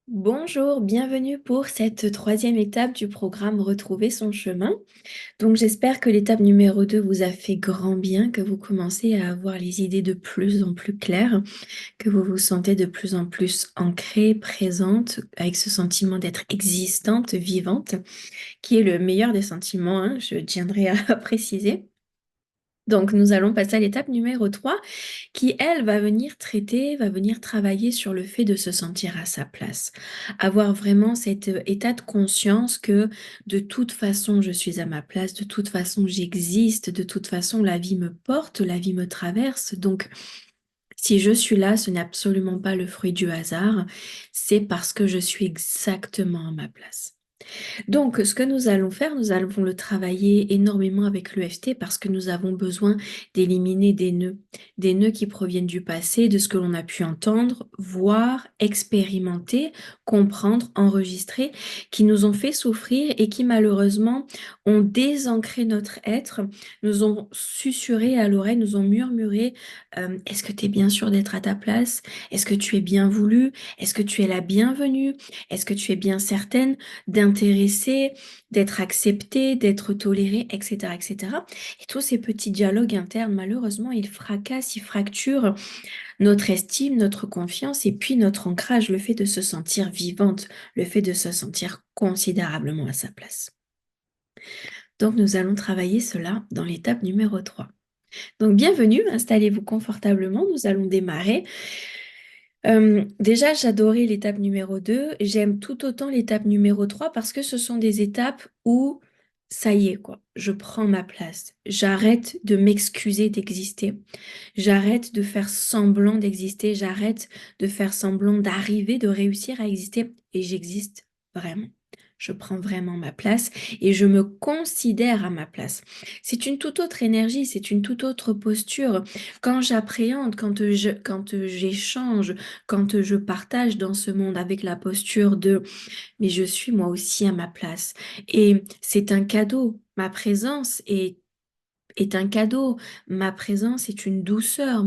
Bonjour, bienvenue pour cette troisième étape du programme Retrouver son chemin. Donc j'espère que l'étape numéro 2 vous a fait grand bien, que vous commencez à avoir les idées de plus en plus claires, que vous vous sentez de plus en plus ancrée, présente, avec ce sentiment d'être existante, vivante, qui est le meilleur des sentiments, hein, je tiendrai à préciser. Donc, nous allons passer à l'étape numéro 3, qui, elle, va venir traiter, va venir travailler sur le fait de se sentir à sa place. Avoir vraiment cet état de conscience que de toute façon, je suis à ma place, de toute façon, j'existe, de toute façon, la vie me porte, la vie me traverse. Donc, si je suis là, ce n'est absolument pas le fruit du hasard, c'est parce que je suis exactement à ma place. Donc, ce que nous allons faire, nous allons le travailler énormément avec l'EFT parce que nous avons besoin d'éliminer des nœuds qui proviennent du passé, de ce que l'on a pu entendre, voir, expérimenter, comprendre, enregistrer, qui nous ont fait souffrir et qui malheureusement ont désancré notre être, nous ont susurré à l'oreille, nous ont murmuré est-ce que tu es bien sûr d'être à ta place? Est-ce que tu es bien voulu? Est-ce que tu es la bienvenue? Est-ce que tu es bien certaine d'intéresser, d'être accepté, d'être toléré, etc., etc. Et tous ces petits dialogues internes, malheureusement, ils fracassent, ils fracturent notre estime, notre confiance et puis notre ancrage, le fait de se sentir vivante, le fait de se sentir considérablement à sa place. Donc, nous allons travailler cela dans l'étape numéro 3. Donc, bienvenue, installez-vous confortablement, nous allons démarrer. Déjà, j'adorais l'étape numéro 2. J'aime tout autant l'étape numéro 3 parce que ce sont des étapes où ça y est, quoi. Je prends ma place. J'arrête de m'excuser d'exister. J'arrête de faire semblant d'exister. J'arrête de faire semblant d'arriver, de réussir à exister. Et j'existe vraiment. Je prends vraiment ma place et je me considère à ma place. C'est une toute autre énergie, c'est une toute autre posture. Quand j'appréhende, quand j'échange, quand je partage dans ce monde avec la posture de mais je suis moi aussi à ma place. Et c'est un cadeau. Ma présence est un cadeau. Ma présence est une douceur.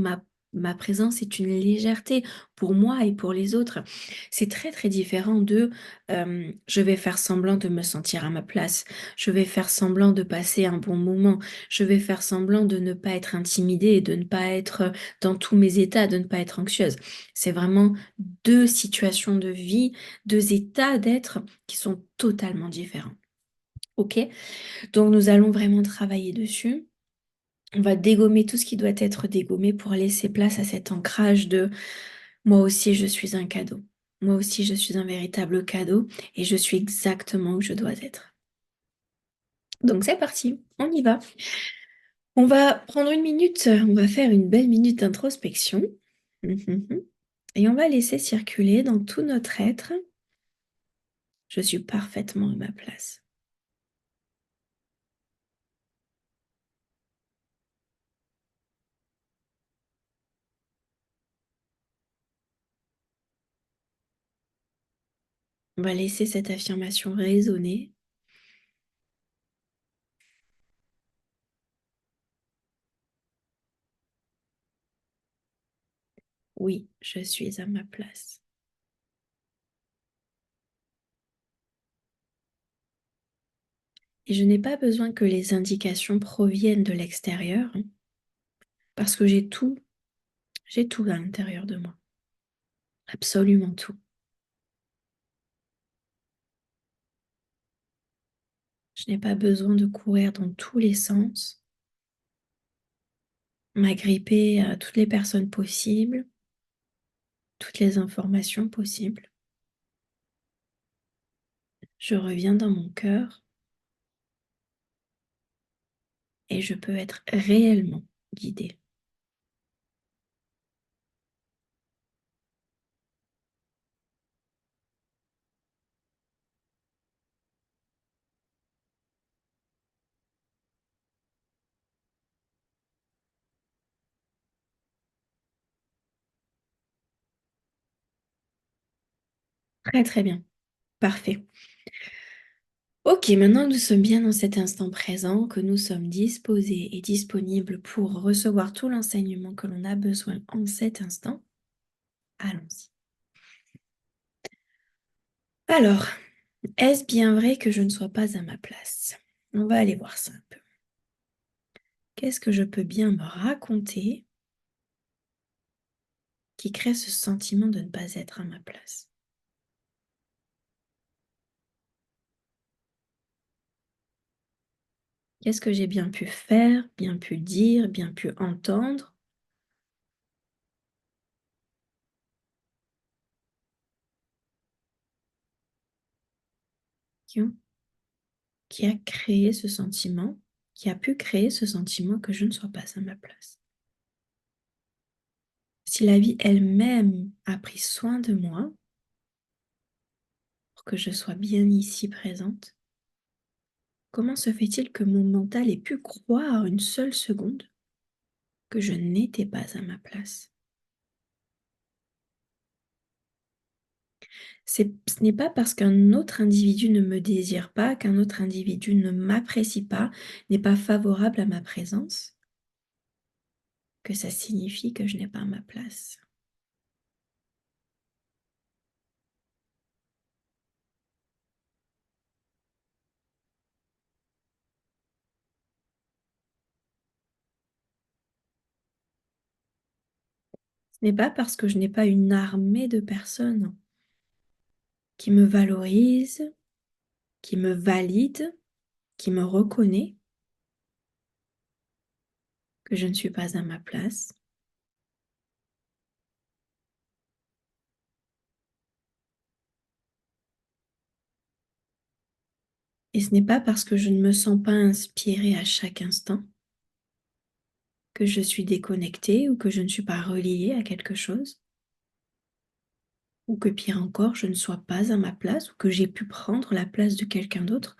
Ma présence est une légèreté pour moi et pour les autres. C'est très très différent de je vais faire semblant de me sentir à ma place. Je vais faire semblant de passer un bon moment. Je vais faire semblant de ne pas être intimidée, de ne pas être dans tous mes états, de ne pas être anxieuse. C'est vraiment deux situations de vie, deux états d'être qui sont totalement différents. Ok? Donc nous allons vraiment travailler dessus. On va dégommer tout ce qui doit être dégommé pour laisser place à cet ancrage de moi aussi je suis un cadeau. Moi aussi je suis un véritable cadeau et je suis exactement où je dois être. Donc c'est parti, on y va. On va prendre une minute, on va faire une belle minute d'introspection. Et on va laisser circuler dans tout notre être. Je suis parfaitement à ma place. On va laisser cette affirmation résonner. Oui, je suis à ma place. Et je n'ai pas besoin que les indications proviennent de l'extérieur, hein, parce que j'ai tout à l'intérieur de moi. Absolument tout. Je n'ai pas besoin de courir dans tous les sens, m'agripper à toutes les personnes possibles, toutes les informations possibles. Je reviens dans mon cœur et je peux être réellement guidée. Très très bien. Parfait. Ok, maintenant nous sommes bien dans cet instant présent, que nous sommes disposés et disponibles pour recevoir tout l'enseignement que l'on a besoin en cet instant. Allons-y. Alors, est-ce bien vrai que je ne sois pas à ma place? On va aller voir ça un peu. Qu'est-ce que je peux bien me raconter qui crée ce sentiment de ne pas être à ma place? Qu'est-ce que j'ai bien pu faire, bien pu dire, bien pu entendre qui ont qui a créé ce sentiment, qui a pu créer ce sentiment que je ne sois pas à ma place? Si la vie elle-même a pris soin de moi pour que je sois bien ici présente, comment se fait-il que mon mental ait pu croire une seule seconde que je n'étais pas à ma place? Ce n'est pas parce qu'un autre individu ne me désire pas, qu'un autre individu ne m'apprécie pas, n'est pas favorable à ma présence, que ça signifie que je n'ai pas ma place. Ce n'est pas parce que je n'ai pas une armée de personnes qui me valorisent, qui me valident, qui me reconnaît, que je ne suis pas à ma place. Et ce n'est pas parce que je ne me sens pas inspirée à chaque instant que je suis déconnectée ou que je ne suis pas reliée à quelque chose, ou que pire encore, je ne sois pas à ma place ou que j'ai pu prendre la place de quelqu'un d'autre.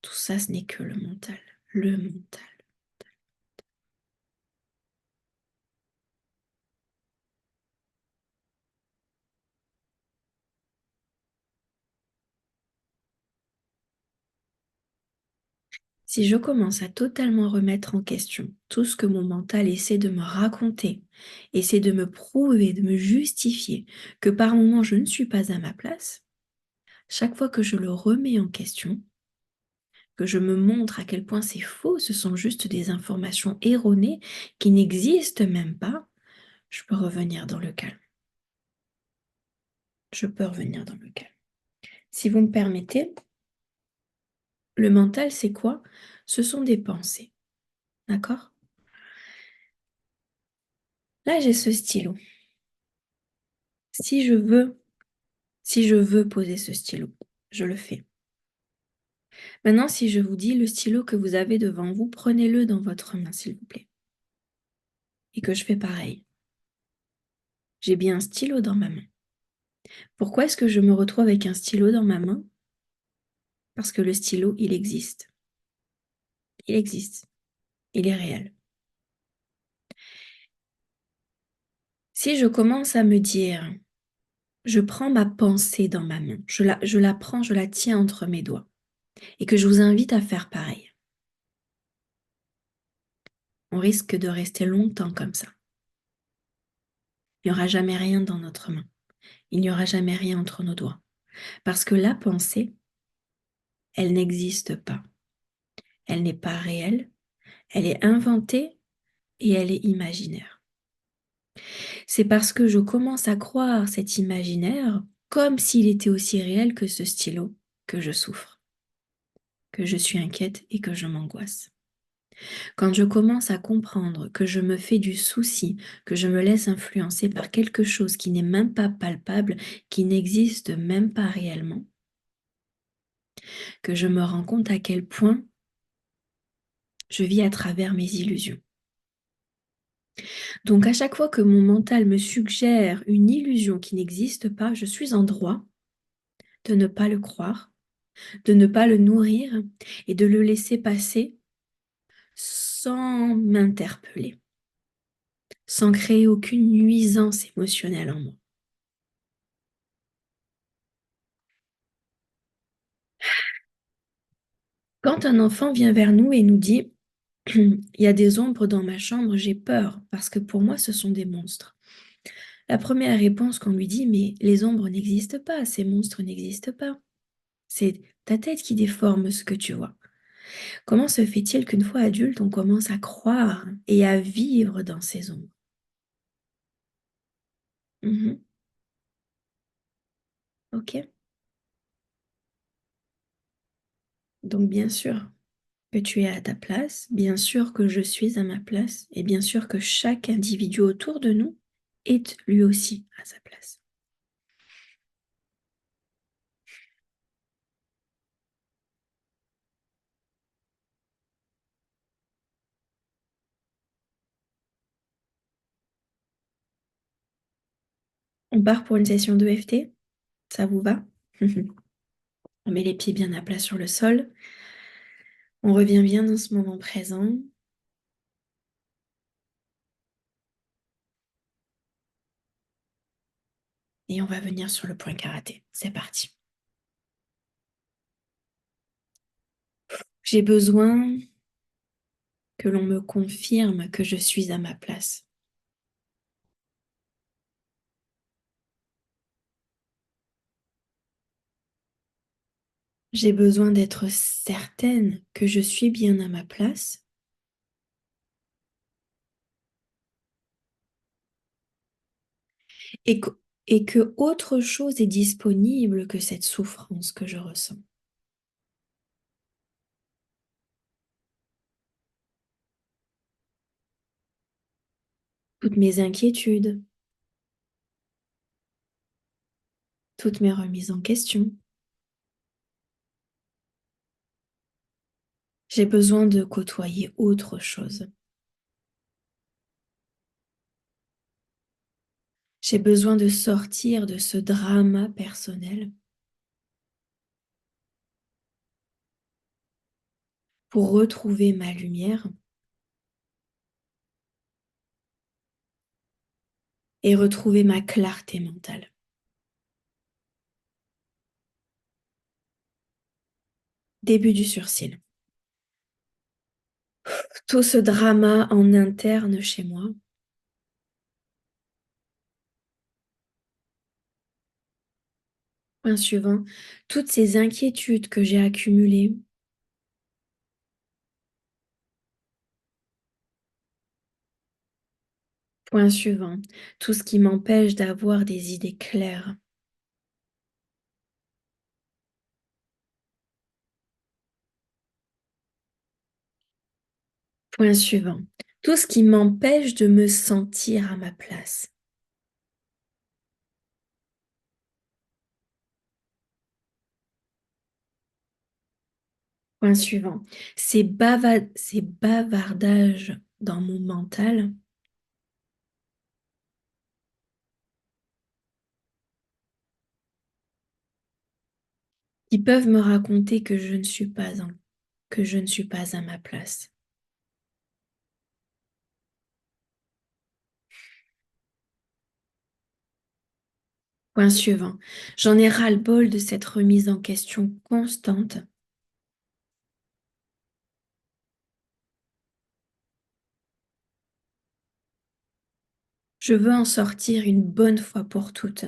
Tout ça, ce n'est que le mental. Le mental. Si je commence à totalement remettre en question tout ce que mon mental essaie de me raconter, essaie de me prouver, de me justifier que par moments je ne suis pas à ma place, chaque fois que je le remets en question, que je me montre à quel point c'est faux, ce sont juste des informations erronées qui n'existent même pas, je peux revenir dans le calme. Je peux revenir dans le calme. Si vous me permettez, le mental, c'est quoi? Ce sont des pensées, d'accord? Là, j'ai ce stylo. Si je veux Si je veux poser ce stylo, je le fais. Maintenant, si je vous dis le stylo que vous avez devant vous, prenez-le dans votre main, s'il vous plaît. Et que je fais pareil. J'ai bien un stylo dans ma main. Pourquoi est-ce que je me retrouve avec un stylo dans ma main? Parce que le stylo, il existe. Il existe. Il est réel. Si je commence à me dire, je prends ma pensée dans ma main, je la prends, je la tiens entre mes doigts, et que je vous invite à faire pareil, on risque de rester longtemps comme ça. Il n'y aura jamais rien dans notre main. Il n'y aura jamais rien entre nos doigts. Parce que la pensée, elle n'existe pas. Elle n'est pas réelle, elle est inventée et elle est imaginaire. C'est parce que je commence à croire cet imaginaire comme s'il était aussi réel que ce stylo que je souffre, que je suis inquiète et que je m'angoisse. Quand je commence à comprendre que je me fais du souci, que je me laisse influencer par quelque chose qui n'est même pas palpable, qui n'existe même pas réellement, que je me rends compte à quel point je vis à travers mes illusions. Donc à chaque fois que mon mental me suggère une illusion qui n'existe pas, je suis en droit de ne pas le croire, de ne pas le nourrir et de le laisser passer sans m'interpeller, sans créer aucune nuisance émotionnelle en moi. Quand un enfant vient vers nous et nous dit il y a des ombres dans ma chambre, j'ai peur parce que pour moi ce sont des monstres. La première réponse qu'on lui dit, mais les ombres n'existent pas, ces monstres n'existent pas. C'est ta tête qui déforme ce que tu vois. Comment se fait-il qu'une fois adulte, on commence à croire et à vivre dans ces ombres? Mhm. Ok. Donc bien sûr que tu es à ta place, bien sûr que je suis à ma place, et bien sûr que chaque individu autour de nous est lui aussi à sa place. On part pour une session de EFT? Ça vous va? On met les pieds bien à plat sur le sol. On revient bien dans ce moment présent. Et on va venir sur le point karaté. C'est parti. J'ai besoin que l'on me confirme que je suis à ma place. J'ai besoin d'être certaine que je suis bien à ma place et que, et que autre chose est disponible que cette souffrance que je ressens. Toutes mes inquiétudes, toutes mes remises en question. J'ai besoin de côtoyer autre chose. J'ai besoin de sortir de ce drama personnel pour retrouver ma lumière et retrouver ma clarté mentale. Début du sursis. Tout ce drama en interne chez moi. Point suivant, toutes ces inquiétudes que j'ai accumulées. Point suivant, tout ce qui m'empêche d'avoir des idées claires. Point suivant, tout ce qui m'empêche de me sentir à ma place. Point suivant, ces bavardages dans mon mental qui peuvent me raconter que je ne suis pas que je ne suis pas à ma place. Point suivant, j'en ai ras-le-bol de cette remise en question constante. Je veux en sortir une bonne fois pour toutes.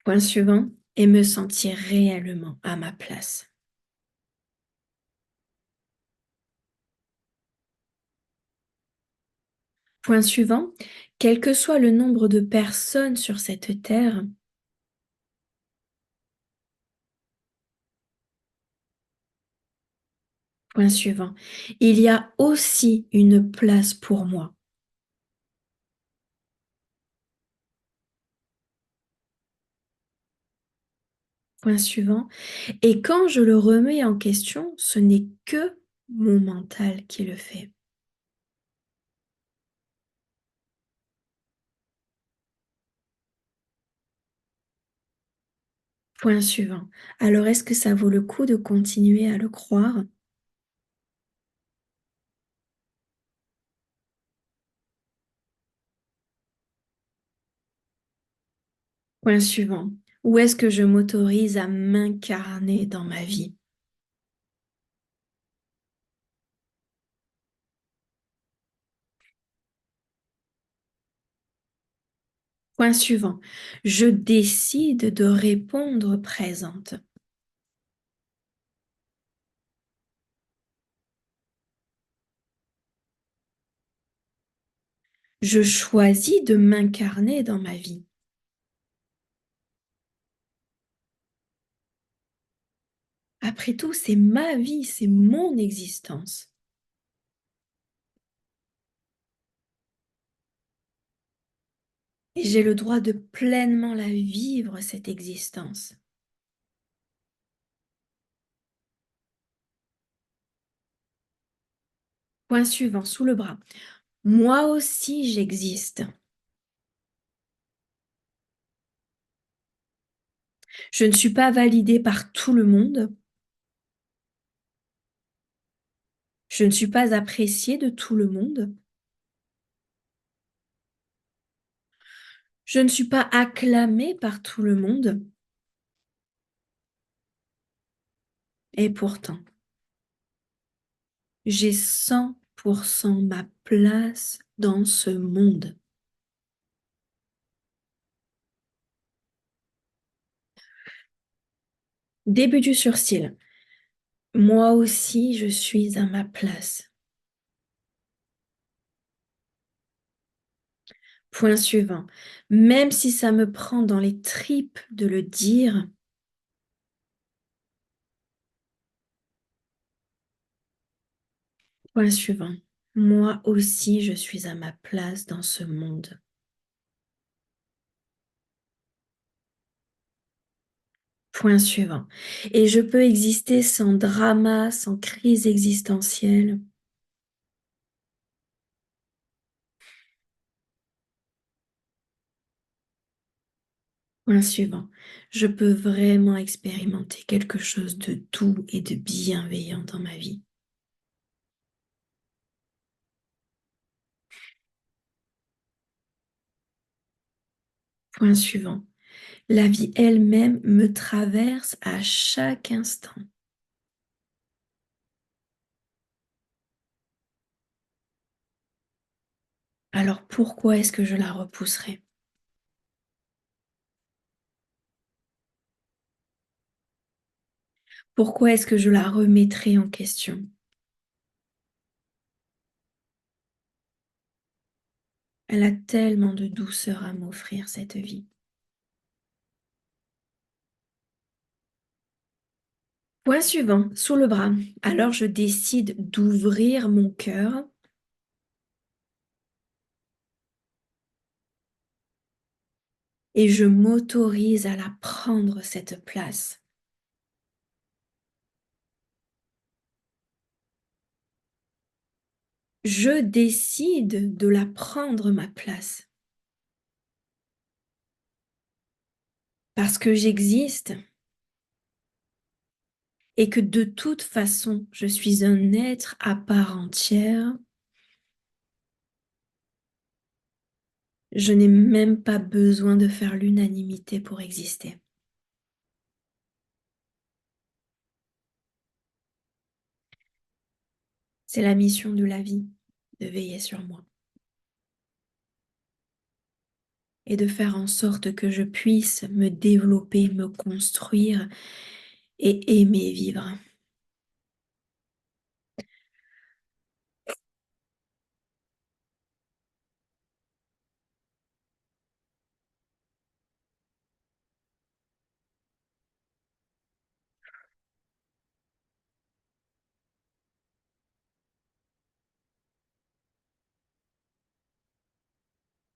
Point suivant, et me sentir réellement à ma place. Point suivant, quel que soit le nombre de personnes sur cette terre, point suivant, il y a aussi une place pour moi. Point suivant, et quand je le remets en question, ce n'est que mon mental qui le fait. Point suivant. Alors, est-ce que ça vaut le coup de continuer à le croire? Point suivant. Ou est-ce que je m'autorise à m'incarner dans ma vie? Point suivant. Je décide de répondre présente. Je choisis de m'incarner dans ma vie. Après tout, c'est ma vie, c'est mon existence. Et j'ai le droit de pleinement la vivre, cette existence. Point suivant, sous le bras. Moi aussi, j'existe. Je ne suis pas validée par tout le monde. Je ne suis pas appréciée de tout le monde. Je ne suis pas acclamée par tout le monde. Et pourtant, j'ai 100% ma place dans ce monde. Début du surstyle. Moi aussi, je suis à ma place. Point suivant. Même si ça me prend dans les tripes de le dire, point suivant. Moi aussi, je suis à ma place dans ce monde. Point suivant. Et je peux exister sans drama, sans crise existentielle. Point suivant. Je peux vraiment expérimenter quelque chose de doux et de bienveillant dans ma vie. Point suivant. La vie elle-même me traverse à chaque instant. Alors pourquoi est-ce que je la repousserai? Pourquoi est-ce que je la remettrai en question? Elle a tellement de douceur à m'offrir, cette vie. Point suivant, sous le bras. Alors je décide d'ouvrir mon cœur et je m'autorise à la prendre, cette place. Je décide de la prendre, ma place. Parce que j'existe et que de toute façon, je suis un être à part entière. Je n'ai même pas besoin de faire l'unanimité pour exister. C'est la mission de la vie, de veiller sur moi et de faire en sorte que je puisse me développer, me construire et aimer vivre.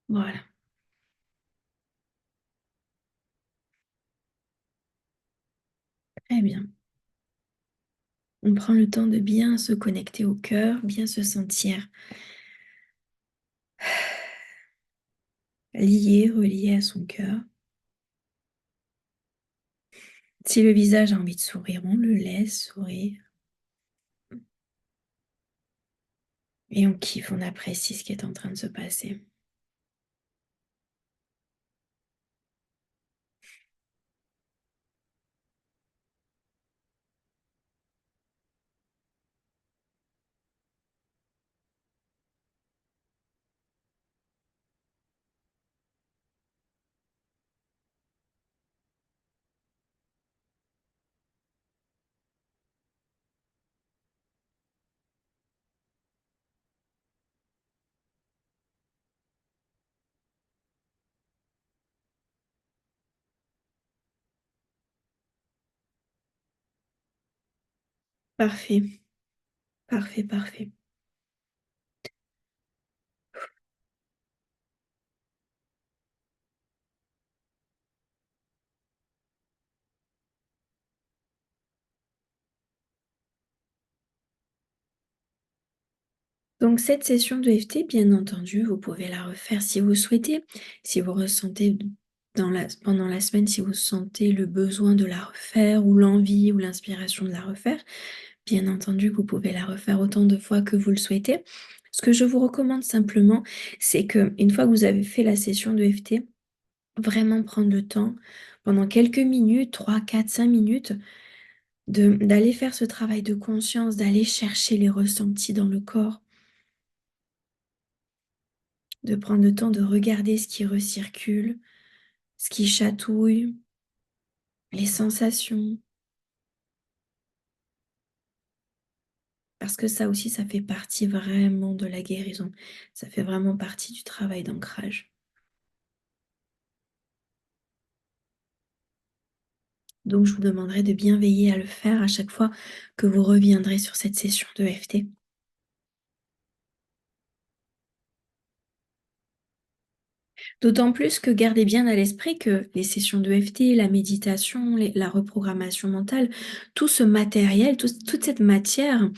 Voilà, très bien. On prend le temps de bien se connecter au cœur, bien se sentir lié, relié à son cœur. Si le visage a envie de sourire, on le laisse sourire. Et on kiffe, on apprécie ce qui est en train de se passer. Parfait, parfait, parfait. Donc cette session de FT, bien entendu, vous pouvez la refaire si vous souhaitez. Si vous ressentez pendant la semaine, si vous sentez le besoin de la refaire ou l'envie ou l'inspiration de la refaire, bien entendu, vous pouvez la refaire autant de fois que vous le souhaitez. Ce que je vous recommande simplement, c'est que une fois que vous avez fait la session de FT, vraiment prendre le temps pendant quelques minutes, 3, 4, 5 minutes, d'aller faire ce travail de conscience, d'aller chercher les ressentis dans le corps, de prendre le temps de regarder ce qui recircule, ce qui chatouille, les sensations, parce que ça aussi, ça fait partie vraiment de la guérison. Ça fait vraiment partie du travail d'ancrage. Donc, je vous demanderai de bien veiller à le faire à chaque fois que vous reviendrez sur cette session de FT. D'autant plus que gardez bien à l'esprit que les sessions de FT, la méditation, la reprogrammation mentale, tout ce matériel, toute cette matière,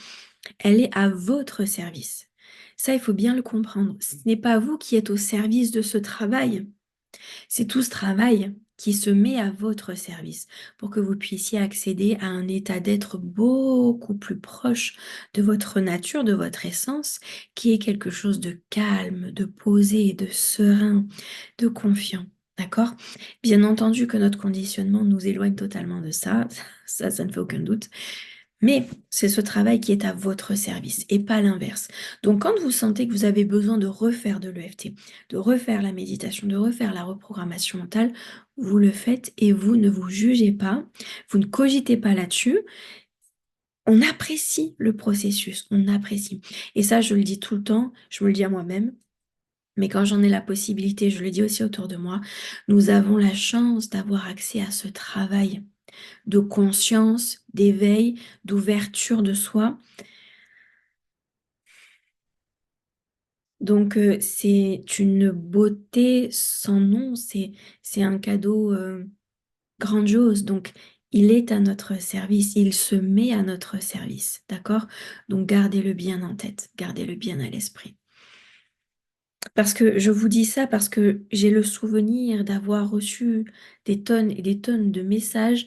elle est à votre service. Ça, il faut bien le comprendre. Ce n'est pas vous qui êtes au service de ce travail. C'est tout ce travail qui se met à votre service pour que vous puissiez accéder à un état d'être beaucoup plus proche de votre nature, de votre essence, qui est quelque chose de calme, de posé, de serein, de confiant. D'accord? Bien entendu que notre conditionnement nous éloigne totalement de ça, ça ne fait aucun doute. Mais c'est ce travail qui est à votre service et pas l'inverse. Donc, quand vous sentez que vous avez besoin de refaire de l'EFT, de refaire la méditation, de refaire la reprogrammation mentale, vous le faites et vous ne vous jugez pas, vous ne cogitez pas là-dessus. On apprécie le processus, on apprécie. Et ça, je le dis tout le temps, je me le dis à moi-même, mais quand j'en ai la possibilité, je le dis aussi autour de moi, nous avons la chance d'avoir accès à ce travail de conscience, d'éveil, d'ouverture de soi. Donc, c'est une beauté sans nom, c'est un cadeau, grandiose. Donc, il est à notre service, il se met à notre service, d'accord? Donc gardez-le bien en tête, gardez-le bien à l'esprit. Parce que je vous dis ça parce que j'ai le souvenir d'avoir reçu des tonnes et des tonnes de messages,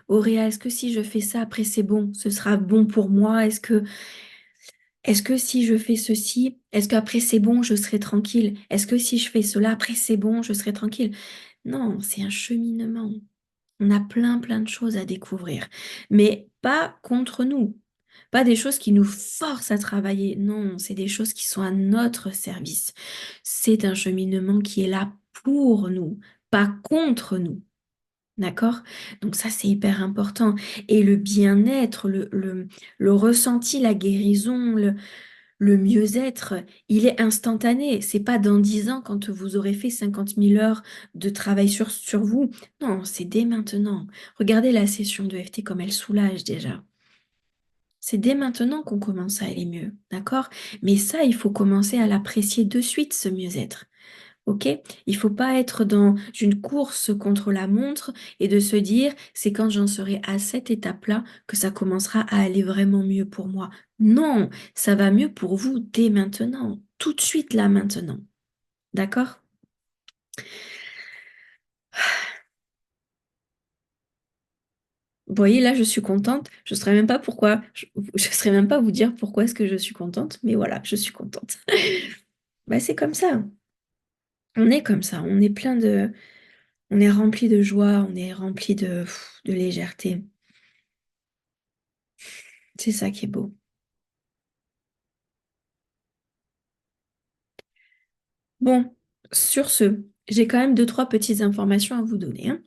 «Auréa, est-ce que si je fais ça, après c'est bon, ce sera bon pour moi? Est-ce que si je fais ceci, est-ce qu'après c'est bon, je serai tranquille? Est-ce que si je fais cela, après c'est bon, je serai tranquille?» Non, c'est un cheminement. On a plein, plein de choses à découvrir, mais pas contre nous, pas des choses qui nous forcent à travailler. Non, c'est des choses qui sont à notre service. C'est un cheminement qui est là pour nous, pas contre nous. D'accord? Donc ça, c'est hyper important. Et le bien-être, le ressenti, la guérison, le mieux-être, il est instantané. C'est pas dans 10 ans quand vous aurez fait 50 000 heures de travail sur vous. Non, c'est dès maintenant. Regardez la session de FT comme elle soulage déjà. C'est dès maintenant qu'on commence à aller mieux, d'accord? Mais ça, il faut commencer à l'apprécier de suite, ce mieux-être. OK? Il faut pas être dans une course contre la montre et de se dire: «C'est quand j'en serai à cette étape-là que ça commencera à aller vraiment mieux pour moi». Non, ça va mieux pour vous dès maintenant, tout de suite là, maintenant. D'accord? Vous voyez, là, je suis contente. Je ne saurais même pas pourquoi, je saurais même pas vous dire pourquoi est-ce que je suis contente, mais voilà, je suis contente. Bah, c'est comme ça. On est comme ça, on est rempli de joie, on est rempli de légèreté. C'est ça qui est beau. Bon, sur ce, j'ai quand même deux trois petites informations à vous donner, hein.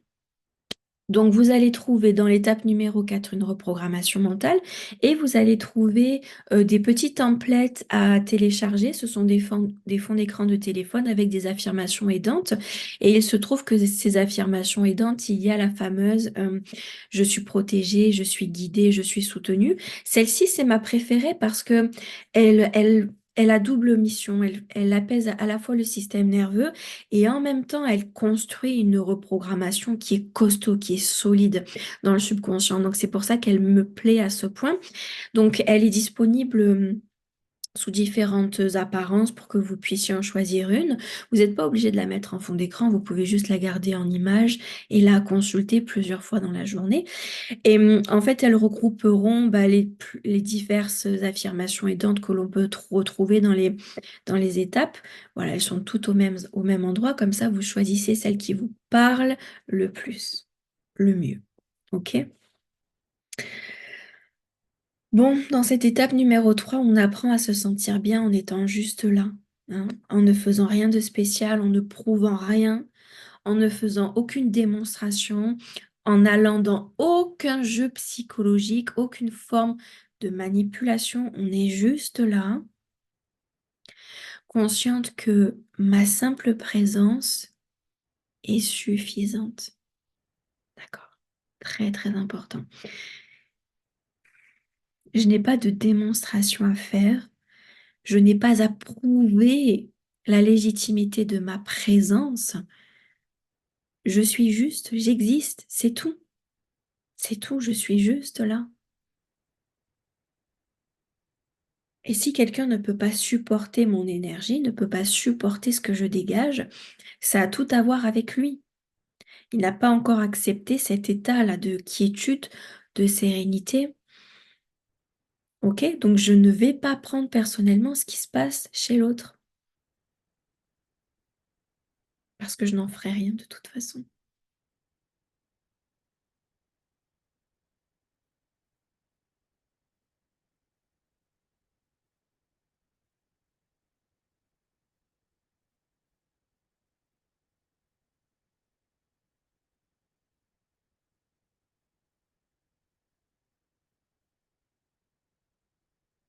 Donc, vous allez trouver dans l'étape numéro 4 une reprogrammation mentale et vous allez trouver des petits templates à télécharger. Ce sont des fonds d'écran de téléphone avec des affirmations aidantes. Et il se trouve que ces affirmations aidantes, il y a la fameuse je suis protégée, je suis guidée, je suis soutenue. Celle-ci, c'est ma préférée parce que elle a double mission. Elle apaise à la fois le système nerveux et en même temps, elle construit une reprogrammation qui est costaud, qui est solide dans le subconscient. Donc, c'est pour ça qu'elle me plaît à ce point. Donc, elle est disponible sous différentes apparences pour que vous puissiez en choisir une. Vous n'êtes pas obligé de la mettre en fond d'écran, vous pouvez juste la garder en image et la consulter plusieurs fois dans la journée. Et en fait, elles regrouperont les diverses affirmations aidantes que l'on peut retrouver dans les étapes. Voilà, elles sont toutes au même endroit. Comme ça, vous choisissez celle qui vous parle le plus, le mieux. OK? Bon, dans cette étape numéro 3, on apprend à se sentir bien en étant juste là, hein, en ne faisant rien de spécial, en ne prouvant rien, en ne faisant aucune démonstration, en allant dans aucun jeu psychologique, aucune forme de manipulation. On est juste là, consciente que ma simple présence est suffisante. D'accord? Très, très important. Je n'ai pas de démonstration à faire. Je n'ai pas à prouver la légitimité de ma présence. Je suis juste, j'existe, c'est tout. C'est tout, je suis juste là. Et si quelqu'un ne peut pas supporter mon énergie, ne peut pas supporter ce que je dégage, ça a tout à voir avec lui. Il n'a pas encore accepté cet état-là de quiétude, de sérénité. Ok? Donc je ne vais pas prendre personnellement ce qui se passe chez l'autre. Parce que je n'en ferai rien de toute façon.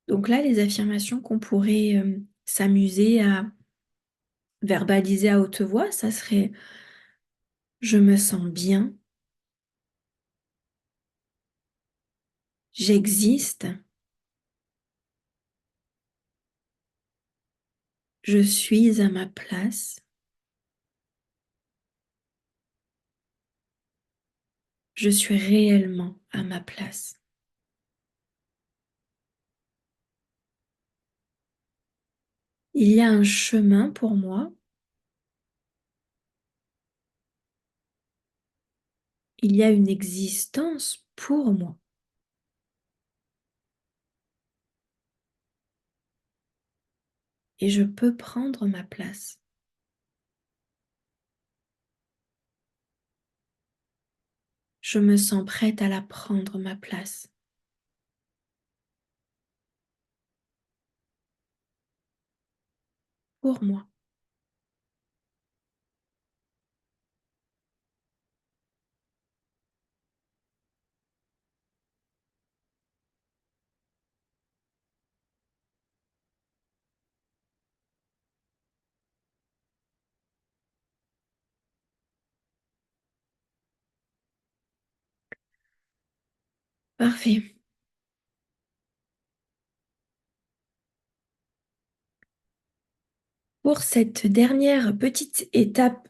Donc là, les affirmations qu'on pourrait s'amuser à verbaliser à haute voix, ça serait je me sens bien, j'existe, je suis à ma place, je suis réellement à ma place. Il y a un chemin pour moi, il y a une existence pour moi et je peux prendre ma place. Je me sens prête à la prendre, ma place, pour moi. Parfait. Pour cette dernière petite étape,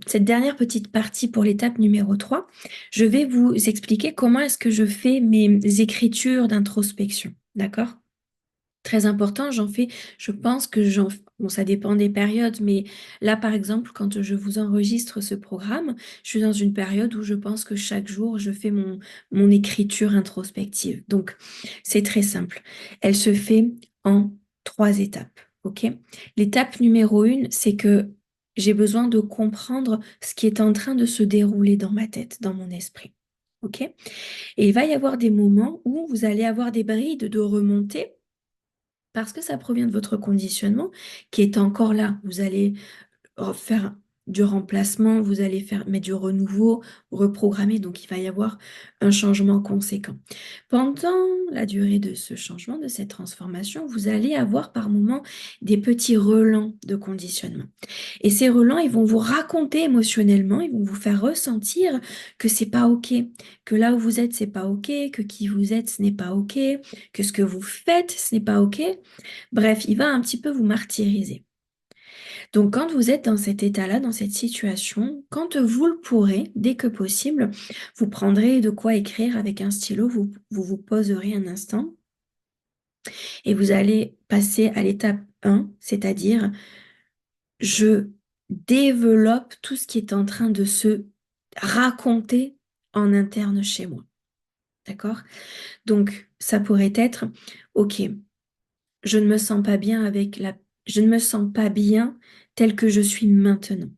cette dernière petite partie pour l'étape numéro 3, je vais vous expliquer comment est-ce que je fais mes écritures d'introspection. D'accord? Très important, je pense que bon, ça dépend des périodes, mais là, par exemple, quand je vous enregistre ce programme, je suis dans une période où je pense que chaque jour, je fais mon écriture introspective. Donc, c'est très simple. Elle se fait en 3 étapes, ok? L'étape numéro 1, c'est que j'ai besoin de comprendre ce qui est en train de se dérouler dans ma tête, dans mon esprit, ok? Et il va y avoir des moments où vous allez avoir des brides de remontée parce que ça provient de votre conditionnement qui est encore là. Vous allez faire du remplacement, vous allez mettre du renouveau, reprogrammer, donc il va y avoir un changement conséquent. Pendant la durée de ce changement, de cette transformation, vous allez avoir par moments des petits relents de conditionnement. Et ces relents, ils vont vous raconter émotionnellement, ils vont vous faire ressentir que c'est pas OK, que là où vous êtes, c'est pas OK, que qui vous êtes, ce n'est pas OK, que ce que vous faites, ce n'est pas OK. Bref, il va un petit peu vous martyriser. Donc, quand vous êtes dans cet état-là, dans cette situation, quand vous le pourrez, dès que possible, vous prendrez de quoi écrire avec un stylo, vous poserez un instant et vous allez passer à l'étape 1, c'est-à-dire je développe tout ce qui est en train de se raconter en interne chez moi. D'accord? Donc, ça pourrait être, OK, je ne me sens pas bien je ne me sens pas bien tel que je suis maintenant.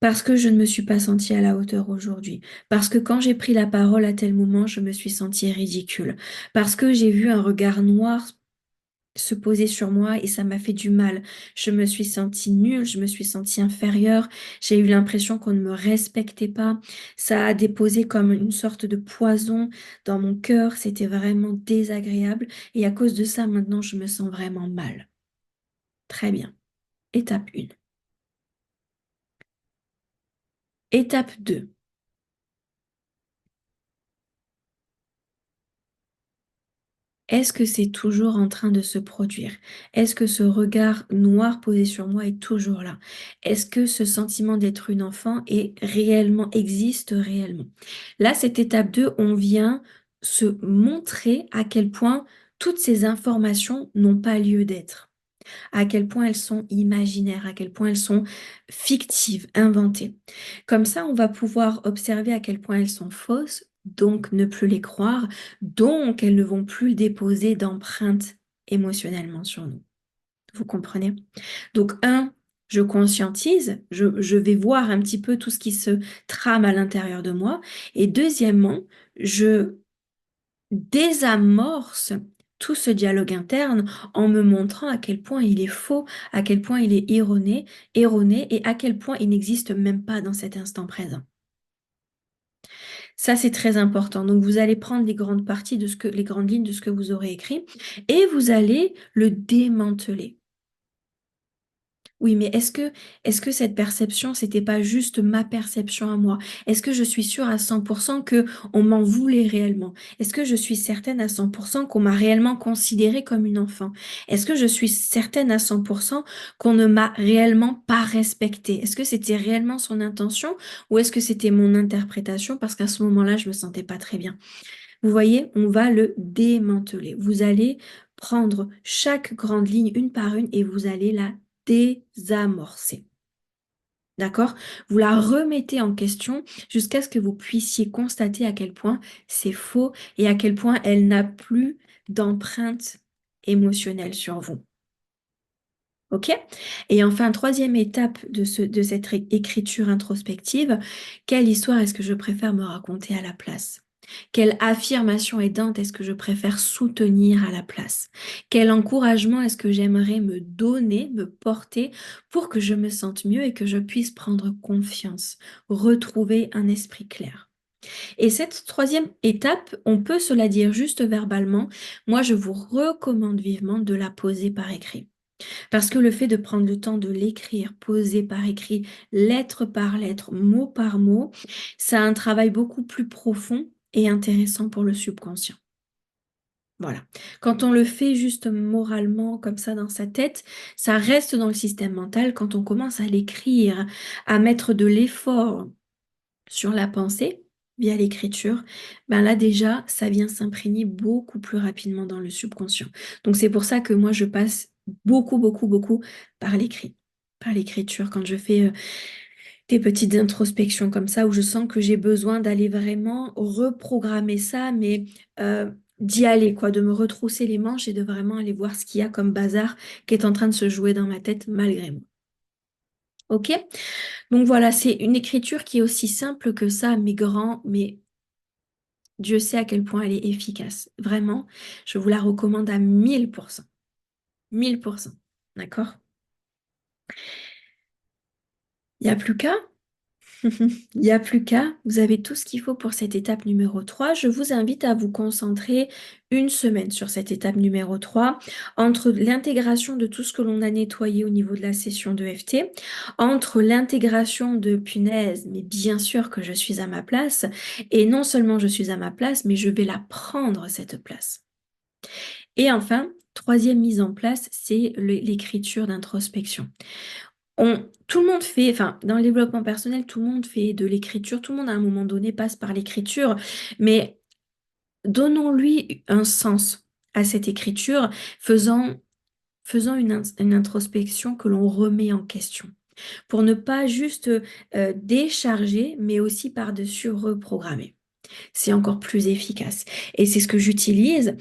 Parce que je ne me suis pas sentie à la hauteur aujourd'hui. Parce que quand j'ai pris la parole à tel moment, je me suis sentie ridicule. Parce que j'ai vu un regard noir se poser sur moi et ça m'a fait du mal. Je me suis sentie nulle, je me suis sentie inférieure, j'ai eu l'impression qu'on ne me respectait pas. Ça a déposé comme une sorte de poison dans mon cœur, c'était vraiment désagréable et à cause de ça, maintenant, je me sens vraiment mal. Très bien. Étape 1. Étape 2. Est-ce que c'est toujours en train de se produire? Est-ce que ce regard noir posé sur moi est toujours là? Est-ce que ce sentiment d'être une enfant existe réellement? Là, cette étape 2, on vient se montrer à quel point toutes ces informations n'ont pas lieu d'être, à quel point elles sont imaginaires, à quel point elles sont fictives, inventées. Comme ça, on va pouvoir observer à quel point elles sont fausses, donc ne plus les croire, donc elles ne vont plus déposer d'empreintes émotionnellement sur nous. Vous comprenez? Donc, je conscientise, je vais voir un petit peu tout ce qui se trame à l'intérieur de moi. Et deuxièmement, je désamorce tout ce dialogue interne en me montrant à quel point il est faux, à quel point il est erroné et à quel point il n'existe même pas dans cet instant présent. Ça, c'est très important. Donc, vous allez prendre les grandes parties les grandes lignes de ce que vous aurez écrit et vous allez le démanteler. Oui, mais est-ce que cette perception, c'était pas juste ma perception à moi? Est-ce que je suis sûre à 100% que on m'en voulait réellement? Est-ce que je suis certaine à 100% qu'on m'a réellement considérée comme une enfant? Est-ce que je suis certaine à 100% qu'on ne m'a réellement pas respectée? Est-ce que c'était réellement son intention ou est-ce que c'était mon interprétation parce qu'à ce moment-là, je me sentais pas très bien? Vous voyez, on va le démanteler. Vous allez prendre chaque grande ligne une par une et vous allez la désamorcer. D'accord? Vous la remettez en question jusqu'à ce que vous puissiez constater à quel point c'est faux et à quel point elle n'a plus d'empreinte émotionnelle sur vous. OK? Et enfin, troisième étape de cette écriture introspective, quelle histoire est-ce que je préfère me raconter à la place? Quelle affirmation aidante est-ce que je préfère soutenir à la place? Quel encouragement est-ce que j'aimerais me donner, me porter pour que je me sente mieux et que je puisse prendre confiance, retrouver un esprit clair? Et cette troisième étape, on peut se la dire juste verbalement. Moi, je vous recommande vivement de la poser par écrit. Parce que le fait de prendre le temps de l'écrire, poser par écrit, lettre par lettre, mot par mot, ça a un travail beaucoup plus profond et intéressant pour le subconscient. Voilà. Quand on le fait juste moralement, comme ça dans sa tête, ça reste dans le système mental. Quand on commence à l'écrire, à mettre de l'effort sur la pensée via l'écriture, ben là déjà, ça vient s'imprégner beaucoup plus rapidement dans le subconscient. Donc c'est pour ça que moi, je passe beaucoup, beaucoup, beaucoup par l'écrit, par l'écriture, quand je fais des petites introspections comme ça, où je sens que j'ai besoin d'aller vraiment reprogrammer ça, mais d'y aller, quoi, de me retrousser les manches et de vraiment aller voir ce qu'il y a comme bazar qui est en train de se jouer dans ma tête malgré moi. Ok? Donc voilà, c'est une écriture qui est aussi simple que ça, mais grand, mais Dieu sait à quel point elle est efficace. Vraiment, je vous la recommande à 1000%. 1000%. D'accord? Il n'y a plus qu'à. Il n'y a plus qu'à. Vous avez tout ce qu'il faut pour cette étape numéro 3. Je vous invite à vous concentrer une semaine sur cette étape numéro 3, entre l'intégration de tout ce que l'on a nettoyé au niveau de la session de FT, entre l'intégration de punaise, mais bien sûr que je suis à ma place, et non seulement je suis à ma place, mais je vais la prendre, cette place. Et enfin, troisième mise en place, c'est l'écriture d'introspection. Tout le monde fait, enfin, dans le développement personnel, tout le monde fait de l'écriture, tout le monde à un moment donné passe par l'écriture, mais donnons-lui un sens à cette écriture, faisant une introspection que l'on remet en question, pour ne pas juste décharger, mais aussi par-dessus reprogrammer. C'est encore plus efficace. Et c'est ce que j'utilise,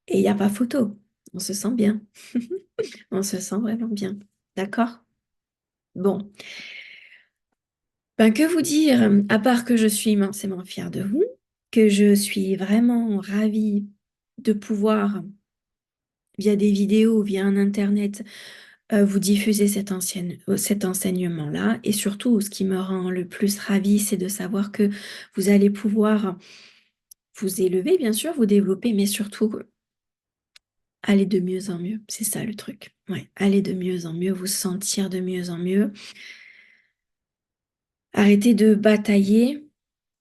et il n'y a pas photo. On se sent bien. On se sent vraiment bien. D'accord? Bon. Ben, que vous dire, à part que je suis immensément fière de vous, que je suis vraiment ravie de pouvoir, via des vidéos, via un Internet, vous diffuser cet enseignement-là. Et surtout, ce qui me rend le plus ravie, c'est de savoir que vous allez pouvoir vous élever, bien sûr, vous développer, mais surtout aller de mieux en mieux. C'est ça le truc. Ouais, aller de mieux en mieux, vous sentir de mieux en mieux. Arrêtez de batailler,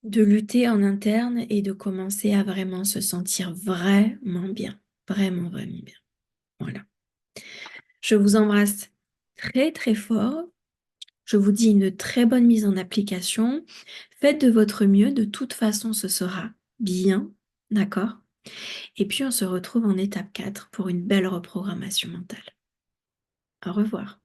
de lutter en interne et de commencer à vraiment se sentir vraiment bien. Vraiment, vraiment bien. Voilà. Je vous embrasse très, très fort. Je vous dis une très bonne mise en application. Faites de votre mieux. De toute façon, ce sera bien. D'accord? Et puis, on se retrouve en étape 4 pour une belle reprogrammation mentale. Au revoir.